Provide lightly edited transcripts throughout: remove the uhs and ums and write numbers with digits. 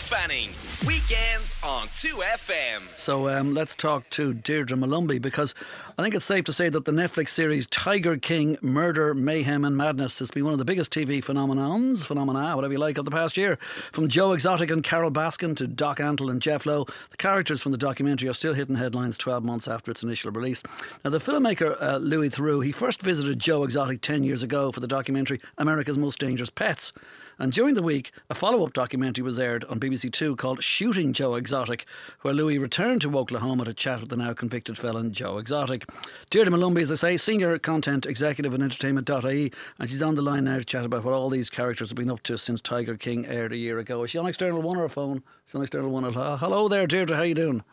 Fanning. Weekends on 2FM. So let's talk to Deirdre Malumbi, because I think it's safe to say that the Netflix series Tiger King: Murder, Mayhem and Madness has been one of the biggest TV phenomena, whatever you like, of the past year. From Joe Exotic and Carol Baskin to Doc Antle and Jeff Lowe, the characters from the documentary are still hitting headlines 12 months after its initial release. Now, the filmmaker Louis Theroux, he first visited Joe Exotic 10 years ago for the documentary America's Most Dangerous Pets. And during the week, a follow-up documentary was aired on BBC Two called Shooting Joe Exotic, where Louis returned to Oklahoma to chat with the now convicted felon Joe Exotic. Deirdre Malumbi, as I say, Senior Content Executive at Entertainment.ie, and she's on the line now to chat about what all these characters have been up to since Tiger King aired a year ago. Is she on external one or a phone? She's on external one. Hello there, Deirdre, how you doing?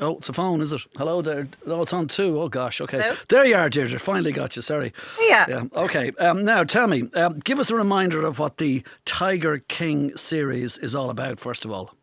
Oh, it's a phone, is it? Hello there. Oh, it's on two. Oh, gosh. Okay. Hello? There you are, Deirdre. Finally got you. Sorry. Yeah. Okay. Now, tell me, give us a reminder of what the Tiger King series is all about, first of all.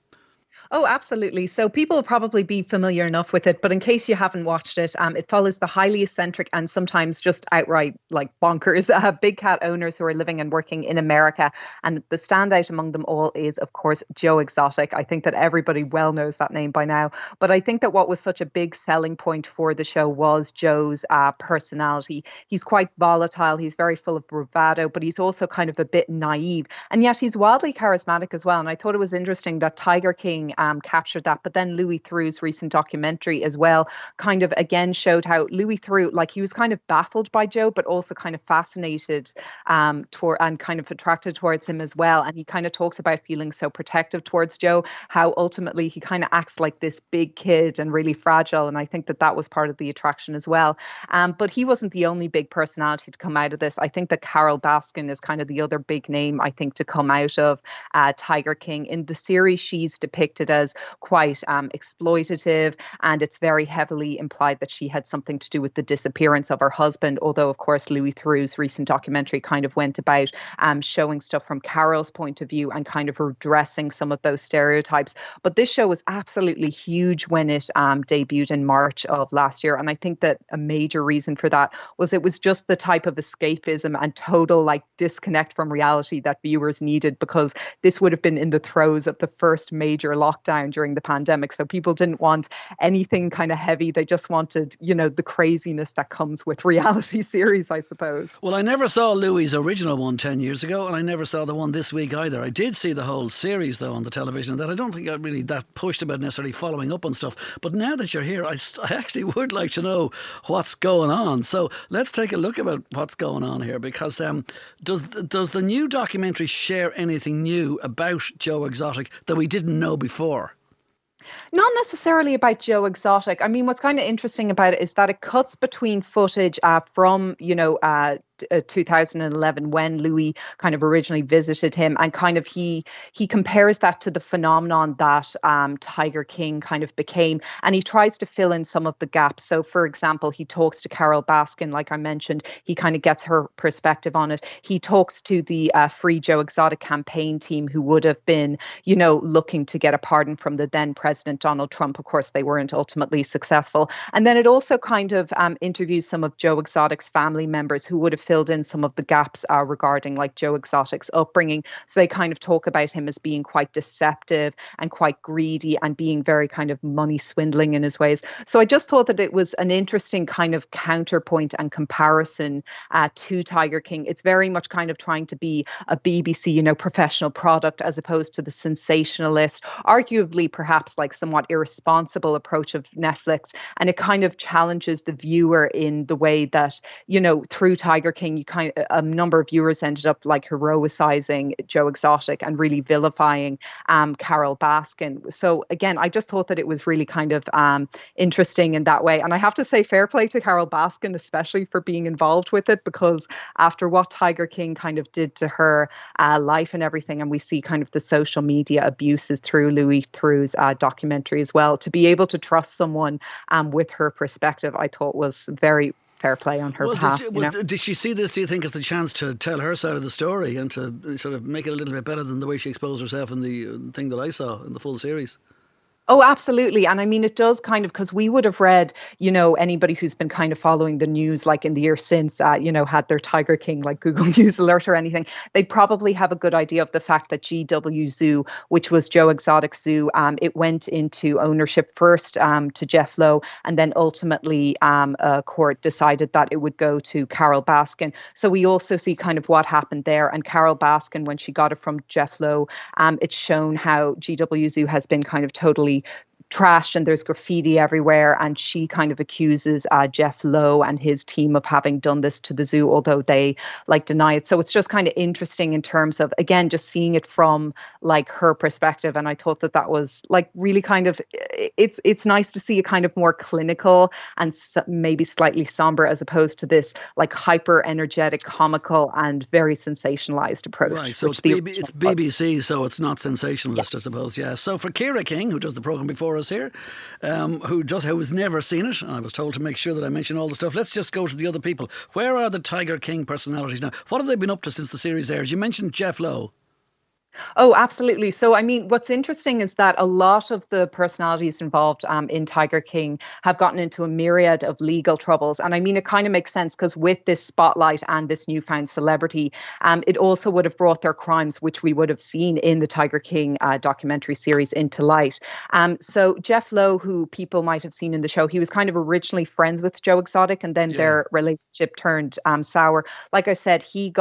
Oh, absolutely. So people will probably be familiar enough with it, but in case you haven't watched it, it follows the highly eccentric and sometimes just outright like bonkers big cat owners who are living and working in America. And the standout among them all is, of course, Joe Exotic. I think that everybody well knows that name by now. But I think that what was such a big selling point for the show was Joe's personality. He's quite volatile. He's very full of bravado, but he's also kind of a bit naive. And yet he's wildly charismatic as well. And I thought it was interesting that Tiger King captured that. But then Louis Theroux's recent documentary as well kind of again showed how Louis Theroux, like, he was kind of baffled by Joe, but also kind of fascinated toward and kind of attracted towards him as well. And he kind of talks about feeling so protective towards Joe, how ultimately he kind of acts like this big kid and really fragile. And I think that that was part of the attraction as well. But he wasn't the only big personality to come out of this. I think that Carol Baskin is kind of the other big name, I think, to come out of Tiger King. In the series, she's depicted as quite exploitative, and it's very heavily implied that she had something to do with the disappearance of her husband, although of course Louis Theroux's recent documentary kind of went about showing stuff from Carol's point of view and kind of redressing some of those stereotypes. But this show was absolutely huge when it debuted in March of last year, and I think that a major reason for that was it was just the type of escapism and total like disconnect from reality that viewers needed, because this would have been in the throes of the first major lockdown during the pandemic. So people didn't want anything kind of heavy. They just wanted, you know, the craziness that comes with reality series, I suppose. Well, I never saw Louis' original one 10 years ago, and I never saw the one this week either. I did see the whole series, though, on the television, that I don't think I really that pushed about necessarily following up on stuff. But now that you're here, I actually would like to know what's going on. So let's take a look at what's going on here, because does the new documentary share anything new about Joe Exotic that we didn't know before? Not necessarily about Joe Exotic. I mean, what's kind of interesting about it is that it cuts between footage from, 2011 when Louis kind of originally visited him, and kind of he compares that to the phenomenon that Tiger King kind of became, and he tries to fill in some of the gaps. So, for example, he talks to Carol Baskin, like I mentioned. He kind of gets her perspective on it. He talks to the Free Joe Exotic campaign team, who would have been, looking to get a pardon from the then President Donald Trump. Of course, they weren't ultimately successful. And then it also kind of interviews some of Joe Exotic's family members who would have filled in some of the gaps regarding like Joe Exotic's upbringing. So they kind of talk about him as being quite deceptive and quite greedy and being very kind of money swindling in his ways. So I just thought that it was an interesting kind of counterpoint and comparison to Tiger King. It's very much kind of trying to be a BBC, professional product, as opposed to the sensationalist, arguably perhaps like somewhat irresponsible approach of Netflix. And it kind of challenges the viewer in the way that, through Tiger King, a number of viewers ended up like heroicizing Joe Exotic and really vilifying Carol Baskin. So again, I just thought that it was really kind of interesting in that way. And I have to say fair play to Carol Baskin, especially for being involved with it, because after what Tiger King kind of did to her life and everything, and we see kind of the social media abuses through Louis Theroux's documentary as well, to be able to trust someone with her perspective, I thought was very fair play on her behalf. Did she see this, do you think, as a chance to tell her side of the story and to sort of make it a little bit better than the way she exposed herself in the thing that I saw in the full series? Oh, absolutely. And I mean, it does kind of, because we would have read, anybody who's been kind of following the news, like in the year since, had their Tiger King, like Google News Alert or anything, they'd probably have a good idea of the fact that GW Zoo, which was Joe Exotic Zoo, it went into ownership first to Jeff Lowe, and then ultimately a court decided that it would go to Carol Baskin. So we also see kind of what happened there. And Carol Baskin, when she got it from Jeff Lowe, it's shown how GW Zoo has been kind of totally trashed and there's graffiti everywhere. And she kind of accuses Jeff Lowe and his team of having done this to the zoo, although they like deny it. So it's just kind of interesting in terms of, again, just seeing it from like her perspective. And I thought that was like really kind of, it's nice to see a kind of more clinical and maybe slightly somber, as opposed to this like hyper energetic, comical and very sensationalized approach. Right, so it's BBC, so it's not sensationalist, I suppose. Yeah. So for Ciara King, who does the programme before us here, who's never seen it, and I was told to make sure that I mention all the stuff. Let's just go to the other people. Where are the Tiger King personalities now? What have they been up to since the series aired? You mentioned Jeff Lowe. Oh, absolutely. So, I mean, what's interesting is that a lot of the personalities involved in Tiger King have gotten into a myriad of legal troubles. And I mean, it kind of makes sense because with this spotlight and this newfound celebrity, it also would have brought their crimes, which we would have seen in the Tiger King documentary series, into light. So Jeff Lowe, who people might have seen in the show, he was kind of originally friends with Joe Exotic, and then their relationship turned sour. Like I said, he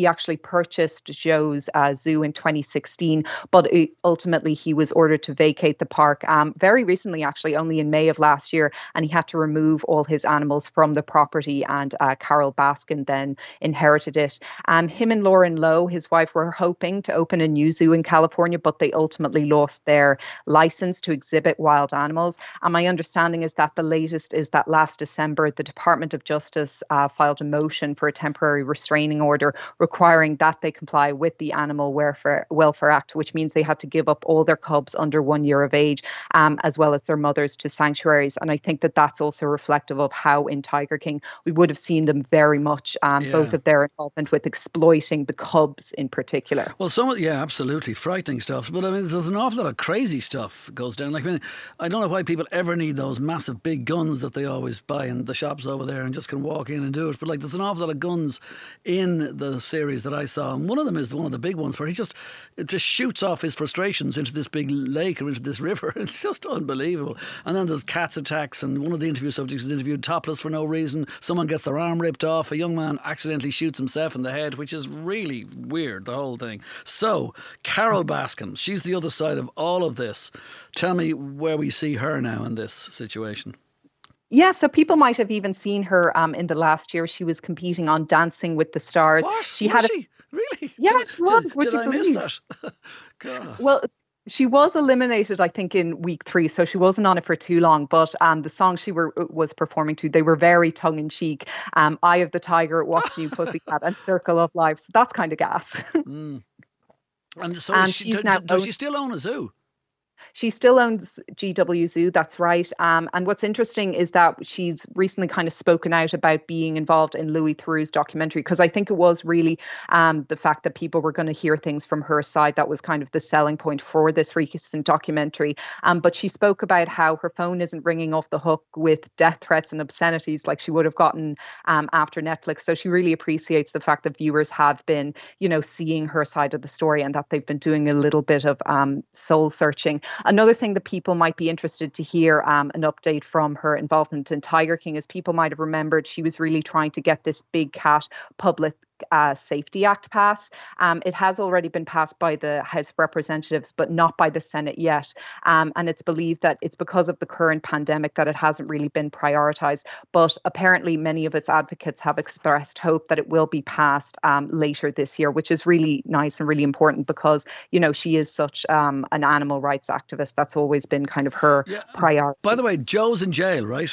actually purchased Joe's zoo in 2016, but ultimately he was ordered to vacate the park very recently, actually only in May of last year, and he had to remove all his animals from the property, and Carol Baskin then inherited it. Him and Lauren Lowe, his wife, were hoping to open a new zoo in California, but they ultimately lost their license to exhibit wild animals. And my understanding is that the latest is that last December, the Department of Justice filed a motion for a temporary restraining order requiring that they comply with the Animal Welfare Act, which means they had to give up all their cubs under 1 year of age, as well as their mothers, to sanctuaries. And I think that that's also reflective of how in Tiger King we would have seen them very much, both of their involvement with exploiting the cubs in particular. Well, absolutely frightening stuff. But I mean, there's an awful lot of crazy stuff goes down. Like, I mean, I don't know why people ever need those massive big guns that they always buy in the shops over there and just can walk in and do it. But like, there's an awful lot of guns in the series that I saw, and one of them is one of the big ones where it just shoots off his frustrations into this big lake or into this river. It's just unbelievable. And then there's cats attacks, and one of the interview subjects is interviewed topless for no reason. Someone gets their arm ripped off. A young man accidentally shoots himself in the head, which is really weird, the whole thing. So Carol Baskin, she's the other side of all of this. Tell me where we see her now in this situation. Yeah, so people might have even seen her in the last year. She was competing on Dancing with the Stars. What? She Really? Yeah, she was. Would you believe? Miss that? God. Well, she was eliminated, I think, in week 3, so she wasn't on it for too long. But the songs she was performing to, they were very tongue in cheek. "Eye of the Tiger," "What's New Pussycat," and "Circle of Life." So that's kind of gas. And so does she still own a zoo? She still owns GW Zoo, that's right. And what's interesting is that she's recently kind of spoken out about being involved in Louis Theroux's documentary, because I think it was really the fact that people were going to hear things from her side that was kind of the selling point for this recent documentary. But she spoke about how her phone isn't ringing off the hook with death threats and obscenities like she would have gotten after Netflix. So she really appreciates the fact that viewers have been, seeing her side of the story, and that they've been doing a little bit of soul searching. Another thing that people might be interested to hear an update from her involvement in Tiger King is people might have remembered she was really trying to get this Big Cat Public Safety Act passed. It has already been passed by the House of Representatives, but not by the Senate yet. And it's believed that it's because of the current pandemic that it hasn't really been prioritized. But apparently many of its advocates have expressed hope that it will be passed later this year, which is really nice and really important because, she is such an animal rights activist. That's always been kind of her priority. By the way, Joe's in jail, right?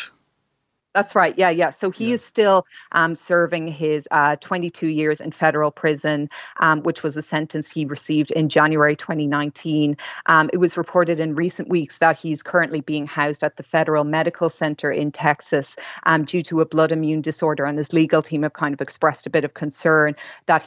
That's right. Yeah, yeah. So he is still serving his 22 years in federal prison, which was a sentence he received in January 2019. It was reported in recent weeks that he's currently being housed at the Federal Medical Center in Texas due to a blood immune disorder, and his legal team have kind of expressed a bit of concern that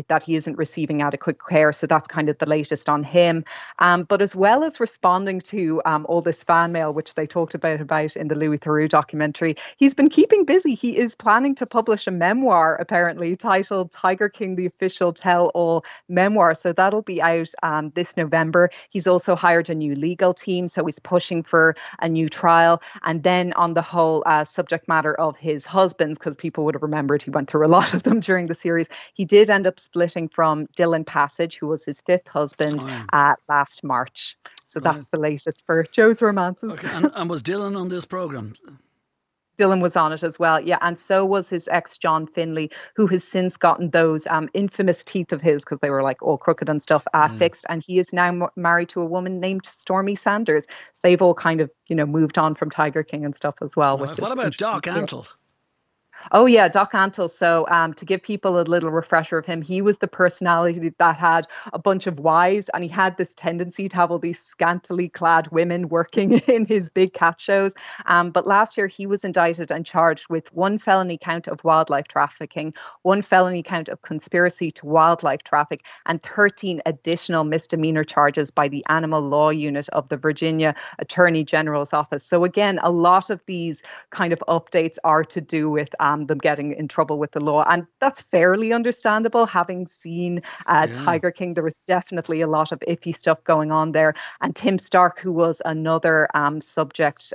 that he isn't receiving adequate care. So that's kind of the latest on him. But as well as responding to all this fan mail, which they talked about in the Louis Theroux documentary, he's been keeping busy. He is planning to publish a memoir, apparently, titled Tiger King, the Official Tell-All Memoir. So that'll be out this November. He's also hired a new legal team, so he's pushing for a new trial. And then on the whole subject matter of his husbands, because people would have remembered he went through a lot of them during the series, he did end up splitting from Dylan Passage, who was his fifth husband, last March. So that's the latest for Joe's romances. Okay. And was Dylan on this programme? Dylan was on it as well, yeah, and so was his ex, John Finlay, who has since gotten those infamous teeth of his, because they were like all crooked and stuff, fixed, and he is now married to a woman named Stormy Sanders. So they've all kind of, moved on from Tiger King and stuff as well. What about Doc Antle? Oh, yeah, Doc Antle. So to give people a little refresher of him, he was the personality that had a bunch of wives, and he had this tendency to have all these scantily clad women working in his big cat shows. But last year, he was indicted and charged with 1 felony count of wildlife trafficking, 1 felony count of conspiracy to wildlife traffic, and 13 additional misdemeanor charges by the Animal Law Unit of the Virginia Attorney General's office. So again, a lot of these kind of updates are to do with them getting in trouble with the law. And that's fairly understandable. Having seen Tiger King, there was definitely a lot of iffy stuff going on there. And Tim Stark, who was another subject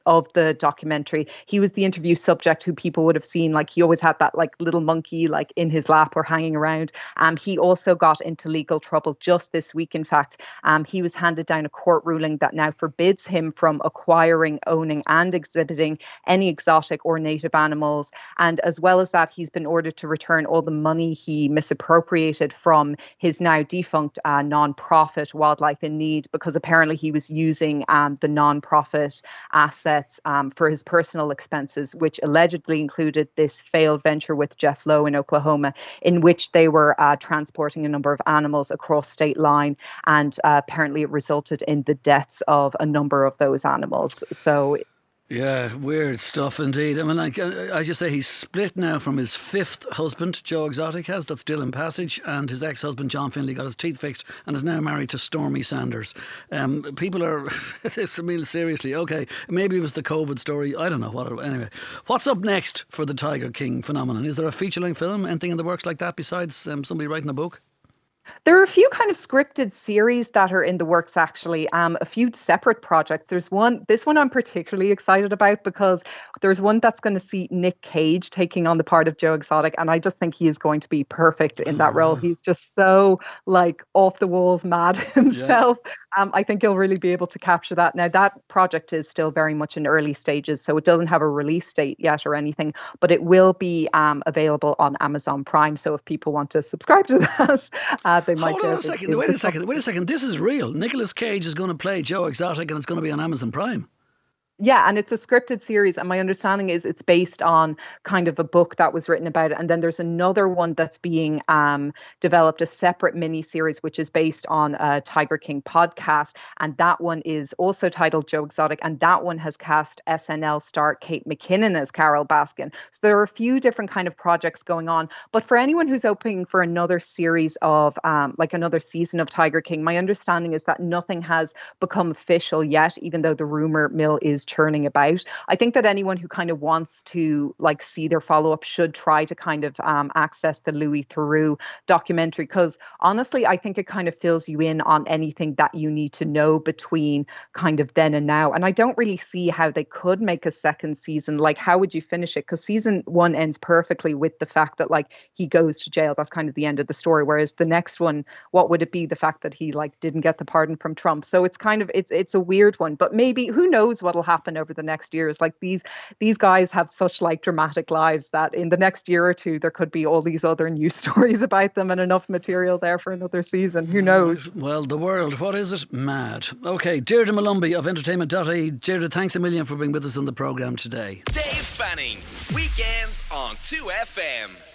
of the documentary, he was the interview subject who people would have seen, like he always had that like little monkey like in his lap or hanging around. He also got into legal trouble just this week. In fact, he was handed down a court ruling that now forbids him from acquiring, owning and exhibiting any exotic or native animals. And as well as that, he's been ordered to return all the money he misappropriated from his now defunct non-profit Wildlife in Need, because apparently he was using the non-profit assets for his personal expenses, which allegedly included this failed venture with Jeff Lowe in Oklahoma, in which they were transporting a number of animals across state line. And apparently it resulted in the deaths of a number of those animals. So yeah, weird stuff indeed. I mean, like as you say, he's split now from his fifth husband, Joe Exotic has, that's Dylan Passage, and his ex-husband, John Finlay, got his teeth fixed and is now married to Stormy Sanders. People are, I mean, seriously, okay, maybe it was the COVID story, I don't know. Anyway, what's up next for the Tiger King phenomenon? Is there a feature-length film, anything in the works like that besides somebody writing a book? There are a few kind of scripted series that are in the works, actually, a few separate projects. This one I'm particularly excited about because there's one that's going to see Nick Cage taking on the part of Joe Exotic, and I just think he is going to be perfect in that role. He's just so like off the walls mad himself. Yeah. I think he'll really be able to capture that. Now, that project is still very much in early stages, so it doesn't have a release date yet or anything, but it will be available on Amazon Prime. So if people want to subscribe to that, they might Hold on a second. Wait a second. This is real. Nicolas Cage is going to play Joe Exotic and it's going to be on Amazon Prime. Yeah, and it's a scripted series, and my understanding is it's based on kind of a book that was written about it. And then there's another one that's being developed, a separate mini series, which is based on a Tiger King podcast. And that one is also titled Joe Exotic, and that one has cast SNL star Kate McKinnon as Carol Baskin. So there are a few different kind of projects going on. But for anyone who's hoping for another series of like another season of Tiger King, my understanding is that nothing has become official yet, even though the rumor mill is churning about. I think that anyone who kind of wants to like see their follow-up should try to kind of access the Louis Theroux documentary, because honestly, I think it kind of fills you in on anything that you need to know between kind of then and now. And I don't really see how they could make a second season. Like, how would you finish it? Because season one ends perfectly with the fact that like he goes to jail. That's kind of the end of the story. Whereas the next one, what would it be? The fact that he like didn't get the pardon from Trump. So it's kind of, it's a weird one, but maybe who knows what'll happen over the next years. Like these guys have such like dramatic lives that in the next year or two there could be all these other news stories about them and enough material there for another season. Who knows? Well, the world, what is it? Mad. Okay, Deirdre Malumbi of Entertainment.ie. Deirdre, thanks a million for being with us on the programme today. Dave Fanning. Weekends on 2FM.